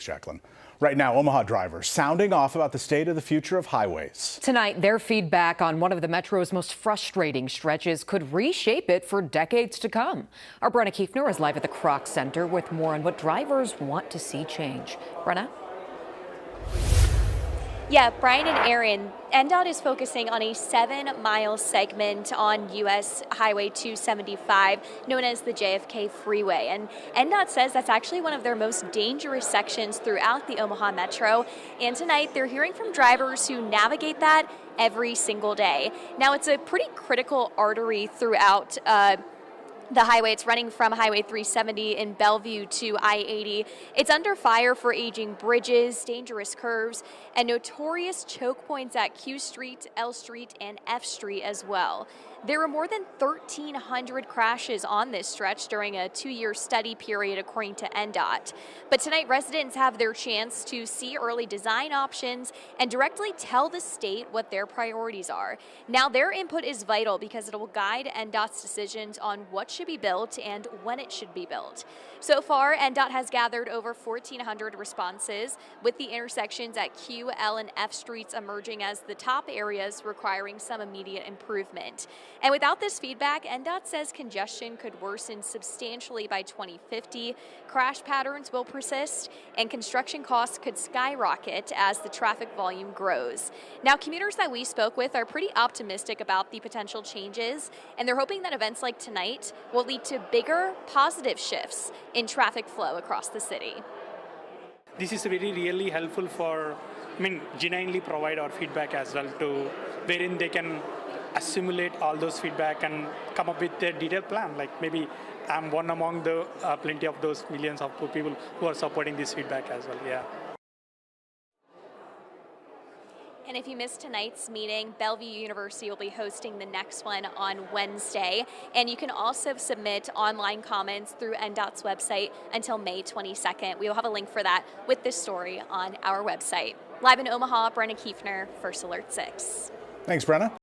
Thanks, Jacqueline. Right now, Omaha drivers sounding off about the state of the future of highways. Tonight, their feedback on one of the Metro's most frustrating stretches could reshape it for decades to come. Our Brenna Kiefner is live at the Kroc Center with more on what drivers want to see change. Brenna? Yeah, Brian and Aaron, NDOT is focusing on a 7-mile segment on U.S. Highway 275 known as the JFK Freeway. And NDOT says that's actually one of their most dangerous sections throughout the Omaha Metro. And tonight they're hearing from drivers who navigate that every single day. Now, it's a pretty critical artery throughout the highway. It's running from Highway 370 in Bellevue to I-80. It's under fire for aging bridges, dangerous curves, and notorious choke points at Q Street, L Street, and F Street as well. There were more than 1,300 crashes on this stretch during a 2-year study period, according to NDOT. But tonight, residents have their chance to see early design options and directly tell the state what their priorities are. Now, their input is vital because it will guide NDOT's decisions on what should be built and when it should be built. So far, NDOT has gathered over 1,400 responses, with the intersections at Q, L, and F Streets emerging as the top areas requiring some immediate improvement. And without this feedback, NDOT says congestion could worsen substantially by 2050, crash patterns will persist, and construction costs could skyrocket as the traffic volume grows. Now, commuters that we spoke with are pretty optimistic about the potential changes, and they're hoping that events like tonight will lead to bigger, positive shifts in traffic flow across the city. This is really helpful for, genuinely provide our feedback as well, to wherein they can assimilate all those feedback and come up with a detailed plan. Like maybe I'm one among the plenty of those millions of people who are supporting this feedback as well. Yeah. And if you missed tonight's meeting, Bellevue University will be hosting the next one on Wednesday. And you can also submit online comments through NDOT's website until May 22nd. We will have a link for that with this story on our website. Live in Omaha, Brenna Kiefner, First Alert 6. Thanks, Brenna.